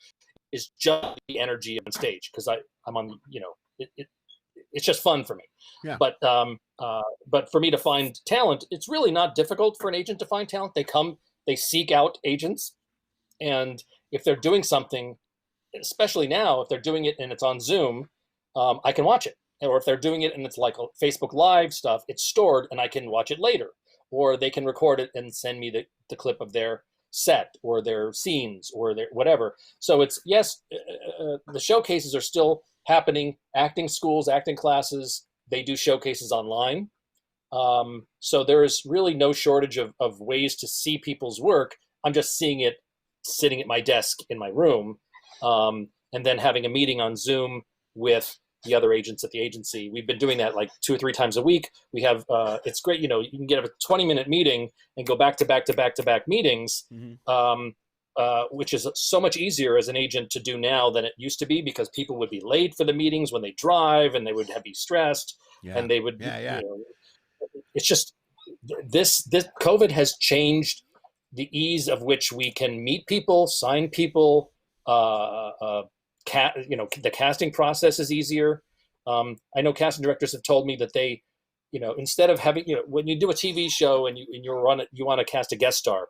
C: It's just the energy on stage because I'm on. It's just fun for me.
A: Yeah.
C: But for me to find talent, it's really not difficult for an agent to find talent. They seek out agents, and if they're doing something, especially now, if they're doing it and it's on Zoom, I can watch it. Or if they're doing it and it's like Facebook Live stuff, it's stored and I can watch it later. Or they can record it and send me the clip of their set or their scenes or their whatever. So it's, yes, the showcases are still happening. Acting schools, acting classes, they do showcases online. So there is really no shortage of ways to see people's work. I'm just seeing it sitting at my desk in my room, and then having a meeting on Zoom with the other agents at the agency. We've been doing that like 2 or 3 times a week. We have, it's great. You can get a 20-minute meeting and go back to back to back to back meetings, which is so much easier as an agent to do now than it used to be, because people would be late for the meetings when they drive and they would be stressed and they would, it's just this COVID has changed the ease of which we can meet people, sign people, the casting process is easier. I know casting directors have told me that they, instead of having, when you do a TV show and you want to cast a guest star,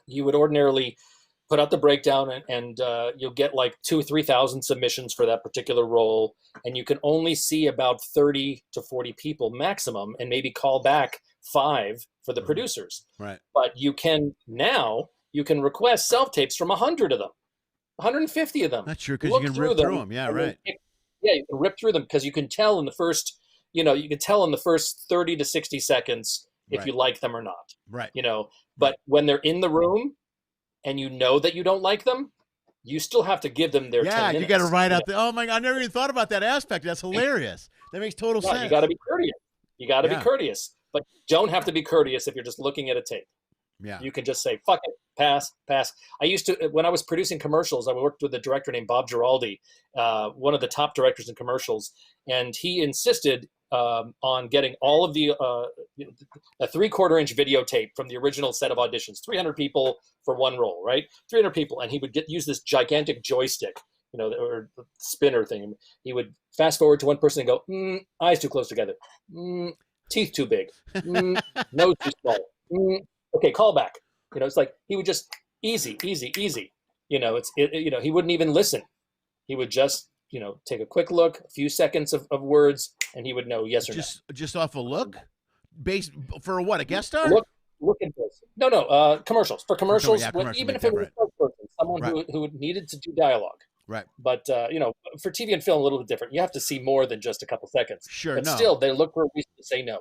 C: you would ordinarily put out the breakdown and you'll get like 2,000 or 3,000 submissions for that particular role. And you can only see about 30 to 40 people maximum, and maybe call back 5 for the producers.
A: Right.
C: But you can request self-tapes from 100 of them, 150 of them.
A: That's true, because you can rip through them. Yeah, right.
C: You can rip through them because you can tell in the first, 30 to 60 seconds if you like them or not.
A: Right.
C: But when they're in the room and you know that you don't like them, you still have to give them their 10 minutes.
A: You got to write out oh my God, I never even thought about that aspect. That's hilarious. That makes total sense.
C: You got to be courteous. Be courteous, but you don't have to be courteous if you're just looking at a tape.
A: Yeah.
C: You can just say, fuck it, pass. I used to, when I was producing commercials, I worked with a director named Bob Giraldi, one of the top directors in commercials. And he insisted on getting all of the, a 3/4-inch videotape from the original set of auditions, 300 people for one role, right? 300 people. And he would use this gigantic joystick, or spinner thing. He would fast forward to one person and go, eyes too close together. Teeth too big. Nose too small. Okay, call back. It's like he would just easy. He wouldn't even listen. He would just, take a quick look, a few seconds of words, and he would know yes or no.
A: Just off a look? Based for what, a guest star?
C: Look at this. No, commercials. For commercials, even if it was a person, someone who needed to do dialogue.
A: Right.
C: But, for TV and film, a little bit different. You have to see more than just a couple seconds.
A: Sure,
C: but still, they look for a reason to say no.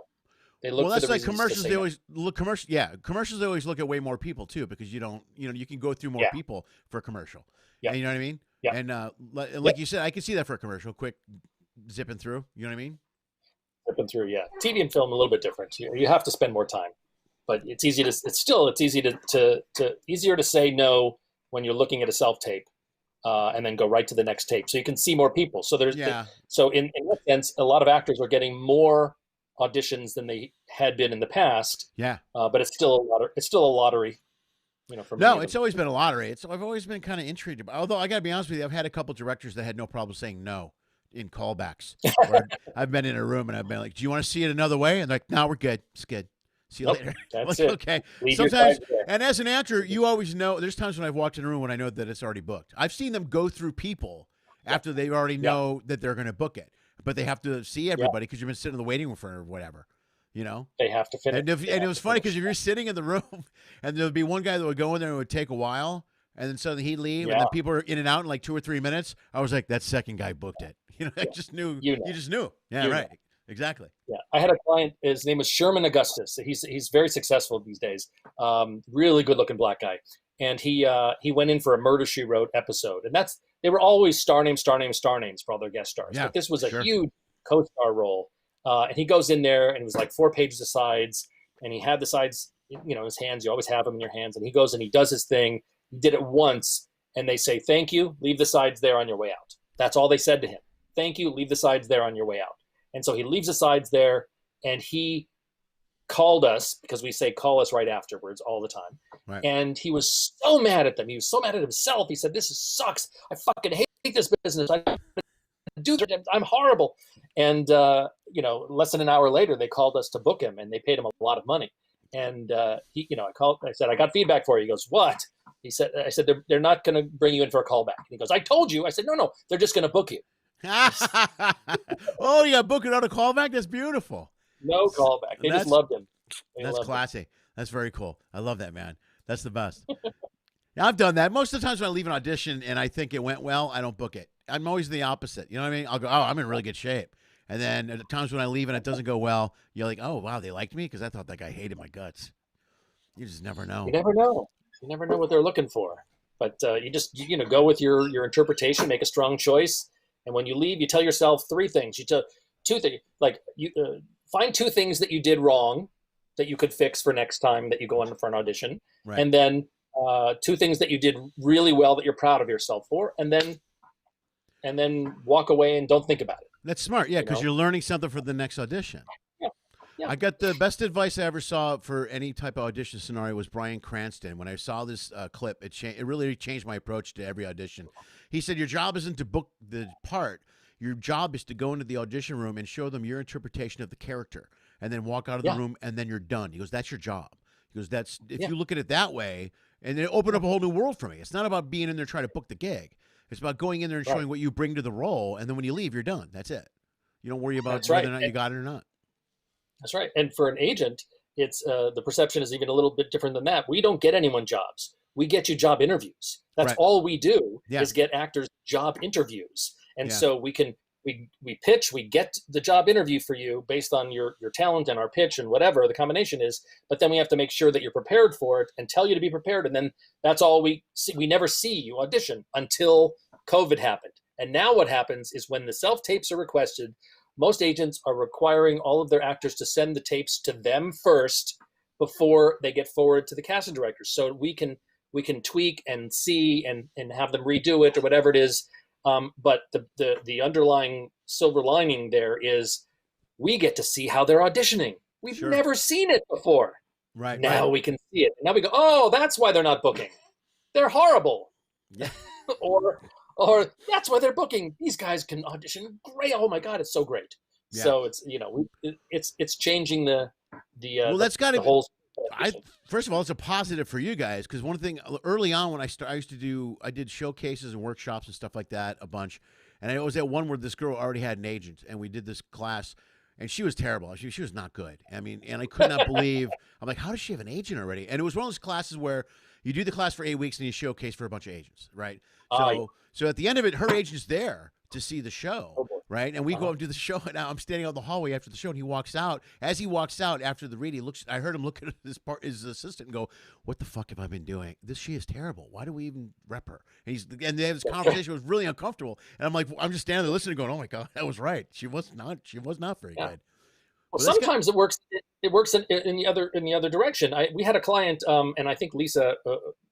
C: They look
A: that's
C: for the
A: like commercials. They
C: no.
A: always look commercial. Yeah, commercials. They always look at way more people too, because you don't. You can go through more people for a commercial.
C: Yeah.
A: And you know what I mean?
C: Yeah.
A: And like you said, I can see that for a commercial, quick zipping through. You know what I mean?
C: Zipping through, yeah. TV and film a little bit different. You have to spend more time, but it's easier to say no when you're looking at a self tape and then go right to the next tape. So you can see more people. So there's
A: Yeah.
C: so in that sense, a lot of actors are getting more auditions than they had been in the past.
A: Yeah.
C: But it's still a lottery. It's still a lottery. For
A: no, it's always been a lottery. I've always been kind of intrigued about. Although I got to be honest with you, I've had a couple directors that had no problem saying no in callbacks. I've been in a room and I've been like, "Do you want to see it another way?" And they're like, "No, we're good. It's good. See you later."
C: That's
A: like,
C: it.
A: Okay.
C: Leave
A: Sometimes, and as an actor, you always know. There's times when I've walked in a room when I know that it's already booked. I've seen them go through people after they already know that they're going to book it, but they have to see everybody because you've been sitting in the waiting room for whatever.
C: They have to finish.
A: And it was funny because if you're sitting in the room and there'd be one guy that would go in there and it would take a while, and then suddenly he'd leave, and then people are in and out in like 2 or 3 minutes. I was like, that second guy booked it. I just knew. You just knew. Yeah, right. Exactly.
C: Yeah, I had a client. His name was Sherman Augustus. He's very successful these days. Really good looking black guy, and he went in for a Murder, She Wrote episode, and they were always star names for all their guest stars.
A: Yeah,
C: but this was a huge co-star role. And he goes in there, and it was like 4 pages of sides, and he had the sides, in his hands. You always have them in your hands. And he goes and he does his thing. He did it once, and they say, "Thank you. Leave the sides there on your way out." That's all they said to him. "Thank you. Leave the sides there on your way out." And so he leaves the sides there, and he called us, because we say call us right afterwards all the time.
A: Right.
C: And he was so mad at them. He was so mad at himself. He said, "This sucks. I fucking hate this business. I'm horrible." And less than an hour later, they called us to book him, and they paid him a lot of money. And I said, "I got feedback for you." He goes, "What?" I said, they're not going to bring you in for a callback. And he goes, "I told you." I said, no, they're just going to book you.
A: Oh, you got booked on a callback? That's beautiful.
C: No callback. They just loved him.
A: That's classy. That's very cool. I love that, man. That's the best. Yeah, I've done that. Most of the times when I leave an audition and I think it went well, I don't book it. I'm always the opposite. You know what I mean? I'll go, "Oh, I'm in really good shape." And then at the times when I leave and it doesn't go well, you're like, "Oh, wow, they liked me?" Because I thought that guy hated my guts. You just never know.
C: You never know. You never know what they're looking for. But you just, go with your interpretation, make a strong choice. And when you leave, you tell yourself 3 things. You tell 2 things. Like, you find 2 things that you did wrong that you could fix for next time that you go in for an audition. Right. And then 2 things that you did really well that you're proud of yourself for. And then walk away and don't think about it.
A: That's smart. Yeah, because you're learning something for the next audition. I got the best advice I ever saw for any type of audition scenario was Bryan Cranston. When I saw this clip, it really changed my approach to every audition. He said, "Your job isn't to book the part. Your job is to go into the audition room and show them your interpretation of the character, and then walk out of the room, and then you're done." He goes, "That's your job." He goes, if you look at it that way, and it opened up a whole new world for me. It's not about being in there trying to book the gig. It's about going in there and showing what you bring to the role, and then when you leave, you're done. That's it. You don't worry about whether or not you got it or not.
C: That's right. And for an agent, it's the perception is even a little bit different than that. We don't get anyone jobs. We get you job interviews. That's all we do is get actors job interviews. And so we pitch, we get the job interview for you based on your talent and our pitch and whatever the combination is. But then we have to make sure that you're prepared for it and tell you to be prepared. And then that's all we see. We never see you audition until COVID happened. And now what happens is when the self-tapes are requested, most agents are requiring all of their actors to send the tapes to them first before they get forward to the casting directors. So we can tweak and see and have them redo it or whatever it is. But the underlying silver lining there is we get to see how they're auditioning. We've never seen it before.
A: Right.
C: Now we can see it. Now we go, "Oh, that's why they're not booking. They're horrible."
A: Yeah.
C: Or that's why they're booking. These guys can audition great. Oh my God, it's so great. Yeah. So it's it's changing the
A: that's got to
C: whole.
A: First of all, it's a positive for you guys because one thing early on when I did showcases and workshops and stuff like that a bunch, and I was at one where this girl already had an agent, and we did this class, and she was terrible. She was not good. I mean, and I could not believe. I'm like, how does she have an agent already? And it was one of those classes where you do the class for 8 weeks and you showcase for a bunch of agents, right? So at the end of it, her agent's there to see the show, right? And we go up and do the show, and now I'm standing out in the hallway after the show, and he walks out. As he walks out after the read, I heard him look at his assistant and go, "What the fuck have I been doing? She is terrible. Why do we even rep her?" And they had this conversation. It was really uncomfortable, and I'm like, I'm just standing there listening, going, "Oh my God, that was right. She was not very good."
C: Well, sometimes it works. It works in the other direction. We had a client, and I think Lisa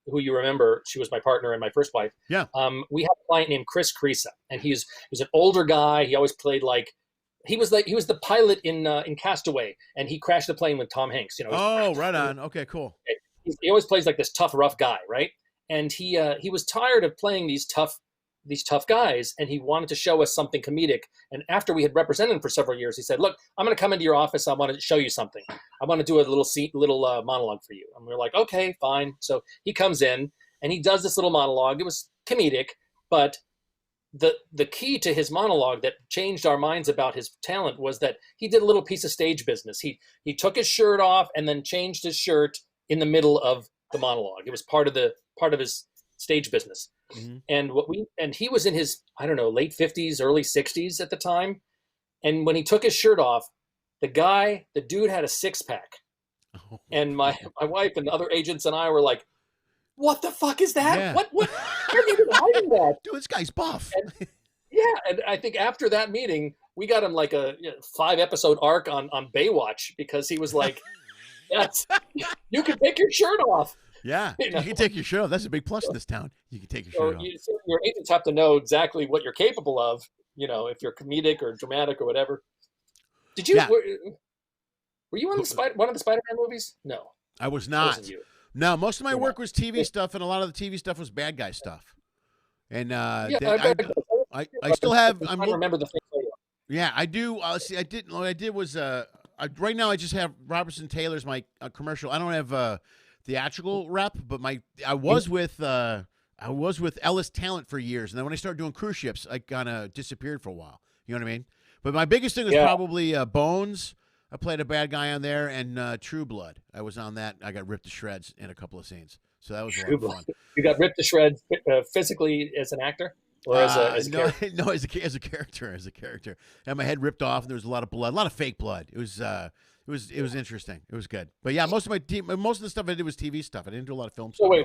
C: who you remember, she was my partner and my first wife.
A: Yeah.
C: We had a client named Chris Creasa, and he was an older guy. He always played he was the pilot in Castaway, and he crashed the plane with Tom Hanks.
A: Oh, right on. Okay, cool.
C: He always plays like this tough, rough guy, right? And he was tired of playing these tough guys, and he wanted to show us something comedic. And after we had represented him for several years, he said, "Look, I'm going to come into your office. I want to show you something. I want to do a little monologue for you." And we were like, "Okay, fine." So he comes in and he does this little monologue. It was comedic, but the key to his monologue that changed our minds about his talent was that he did a little piece of stage business. He took his shirt off and then changed his shirt in the middle of the monologue. It was part of his stage business. Mm-hmm. And he was in his, I don't know, late 50s, early 60s at the time. And when he took his shirt off, the dude had a six-pack. Oh. And my wife and other agents and I were like, "What the fuck is that?
A: Yeah.
C: What how have you been hiding that?"
A: Dude, this guy's buff.
C: And I think after that meeting, we got him like a 5-episode arc on Baywatch, because he was like, "Yes, you can take your shirt off."
A: Yeah, you can take your shirt off. That's a big plus in this town. You can take your shirt off.
C: Your agents have to know exactly what you're capable of, if you're comedic or dramatic or whatever. Did you? Yeah. Were you on one of the Spider-Man movies? No,
A: I was not. No, most of my work was TV stuff, and a lot of the TV stuff was bad guy stuff. And I still have.
C: I remember the thing.
A: Yeah, I do. See, I didn't. What I did was right now I just have Robertson Taylor's my commercial. I don't have theatrical rep, but I was with Ellis Talent for years, and then when I started doing cruise ships, I kind of disappeared for a while. You know what I mean? But my biggest thing was probably Bones. I played a bad guy on there, and True Blood. I was on that. I got ripped to shreds in a couple of scenes, so that was a lot of fun.
C: You got ripped to shreds physically as an actor, or as a character?
A: No, as a character. I had my head ripped off, and there was a lot of blood, a lot of fake blood. It was interesting. It was good. But yeah, most of the stuff I did was TV stuff. I didn't do a lot of film stuff.
C: Oh, wait.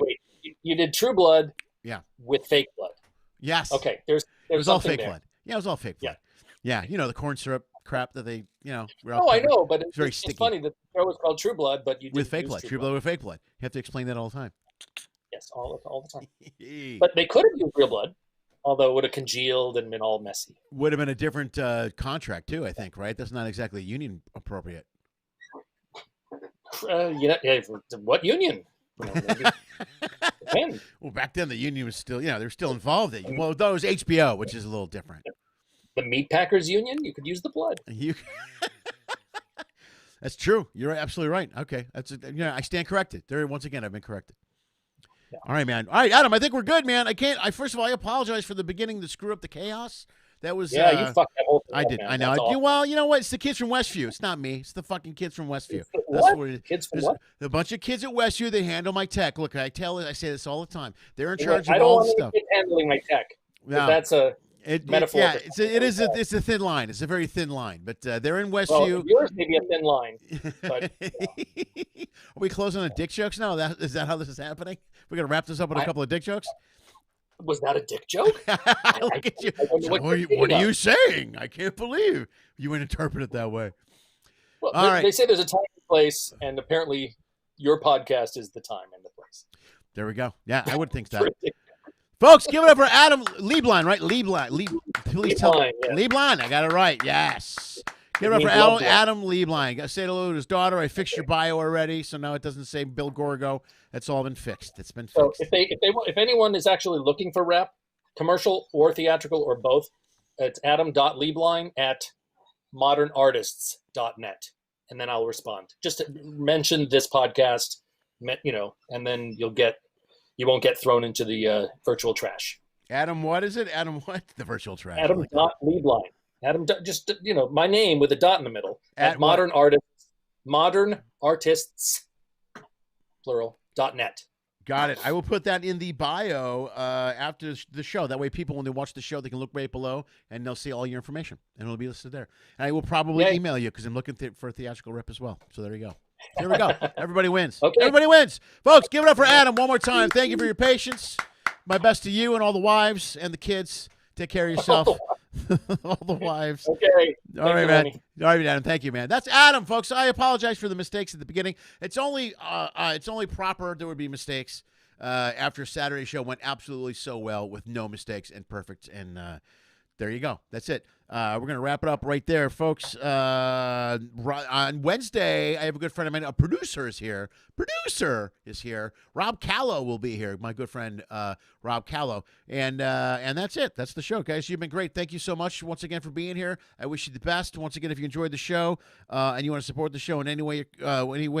C: You did True Blood.
A: Yeah.
C: With fake blood.
A: Yes.
C: Okay.
A: It was all fake blood. Yeah, it was all fake blood. Yeah. The corn syrup crap that they,
C: I know, but it's
A: very sticky.
C: It's funny that the show was called True Blood, but you did
A: with fake blood. True blood with fake blood. You have to explain that all the time.
C: Yes, all the time. But they could have used real blood, although it would have congealed and been all messy.
A: Would have been a different contract too, I think. Right? That's not exactly union appropriate.
C: What union?
A: Well, back then the union was still, they're still involved. Well, that was HBO, which is a little different.
C: The Meat Packers Union, you could use the blood.
A: That's true. You're absolutely right. Okay, I stand corrected. There, once again, I've been corrected. Yeah. All right, man. All right, Adam. I think we're good, man. First of all, I apologize for the beginning to screw up the chaos. That was
C: you fucked that whole thing.
A: I did.
C: Man.
A: I know. Well, you know what? It's the kids from Westview. It's not me. It's the fucking kids from Westview.
C: That's what it is. Kids from what?
A: A bunch of kids at Westview. They handle my tech. Look, I say this all the time. They're in charge of all the stuff.
C: I don't want to handling my tech. No. That's a metaphor.
A: Yeah, it's a thin line. It's a very thin line. But they're in Westview.
C: Well, yours may be a thin line. But
A: Are we closing on dick jokes now? Is that how this is happening? We're gonna wrap this up with a couple of dick jokes.
C: Was that a dick joke?
A: Look at you. What are you saying? I can't believe you would interpret it that way.
C: Well, they say there's a time and place, and apparently your podcast is the time and the place.
A: There we go. Yeah, I would think that. Folks, give it up for Adam Lieblein, right? Lieblein. Please tell me. Yeah. Lieblein, I got it right. Yes. Give it up for Adam Lieblein. Got to say hello to his daughter. I fixed your bio already, so now it doesn't say Bill Gorgo. That's all been fixed. It's been fixed.
C: So if anyone is actually looking for rep, commercial or theatrical or both, it's adam.lieblein@modernartists.net, and then I'll respond. Just mention this podcast, and then you won't get thrown into the virtual trash.
A: Adam, what is it? Adam, what? The virtual trash.
C: Adam.Lieblein. Adam, just my name with a dot in the middle. At Modern Artists, plural. .net.
A: Got it. I will put that in the bio after the show. That way people, when they watch the show, they can look right below and they'll see all your information. And it'll be listed there. And I will probably email you because I'm looking for a theatrical rep as well. So there you go. There we go. Everybody wins.
C: Okay.
A: Everybody wins. Folks, give it up for Adam one more time. Thank you for your patience. My best to you and all the wives and the kids. Take care of yourself. All the wives.
C: Okay.
A: All right, man. All right, Adam. Thank you, man. That's Adam, folks. I apologize for the mistakes at the beginning. It's only proper there would be mistakes. after Saturday's show went absolutely so well with no mistakes and perfect. And there you go. That's it. We're going to wrap it up right there, folks. On Wednesday, I have a good friend of mine. A producer is here. Rob Callow will be here. My good friend, Rob Callow. And that's it. That's the show, guys. You've been great. Thank you so much once again for being here. I wish you the best. Once again, if you enjoyed the show and you want to support the show in any way,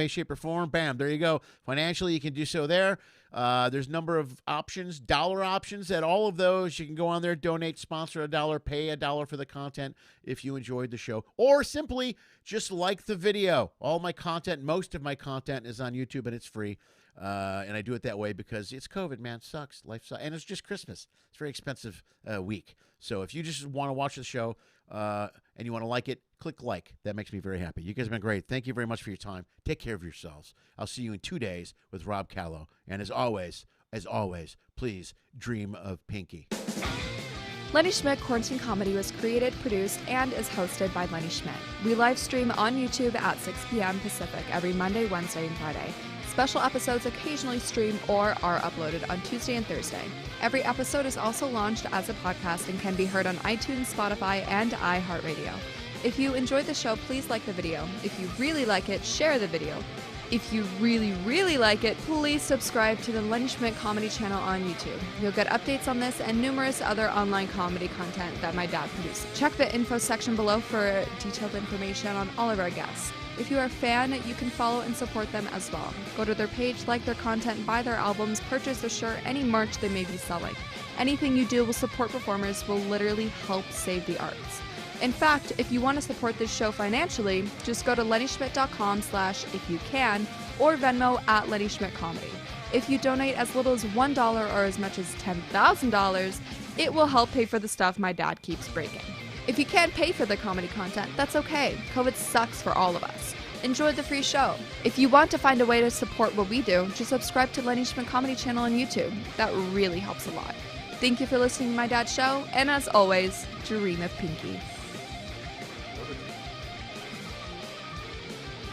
A: shape, or form, bam, there you go. Financially, you can do so there. There's a number of options, dollar options. At all of those, you can go on there, donate, sponsor $1, pay $1 for the content if you enjoyed the show, or simply just like the video. All my content, most of my content is on YouTube, and it's free. And I do it that way because it's COVID, man. It sucks. Life sucks. And it's just Christmas. It's a very expensive week. So if you just want to watch the show and you want to like it, click like. That makes me very happy. You guys have been great. Thank you very much for your time. Take care of yourselves. I'll see you in 2 days with Rob Callow. And as always, please dream of Pinky.
D: Lenny Schmidt Quarantine Comedy was created, produced, and is hosted by Lenny Schmidt. We live stream on YouTube at 6 p.m. Pacific every Monday, Wednesday, and Friday. Special episodes occasionally stream or are uploaded on Tuesday and Thursday. Every episode is also launched as a podcast and can be heard on iTunes, Spotify, and iHeartRadio. If you enjoyed the show, please like the video. If you really like it, share the video. If you really, really like it, please subscribe to the Lenny Schmidt Comedy channel on YouTube. You'll get updates on this and numerous other online comedy content that my dad produces. Check the info section below for detailed information on all of our guests. If you are a fan, you can follow and support them as well. Go to their page, like their content, buy their albums, purchase their shirt, any merch they may be selling. Anything you do will support performers will literally help save the arts. In fact, if you want to support this show financially, just go to lennyschmidt.com/ifyoucan or Venmo at Lenny Schmidt Comedy. If you donate as little as $1 or as much as $10,000, it will help pay for the stuff my dad keeps breaking. If you can't pay for the comedy content, that's okay. COVID sucks for all of us. Enjoy the free show. If you want to find a way to support what we do, just subscribe to Lenny Schmidt Comedy channel on YouTube. That really helps a lot. Thank you for listening to my dad's show, and as always, dream of Pinky.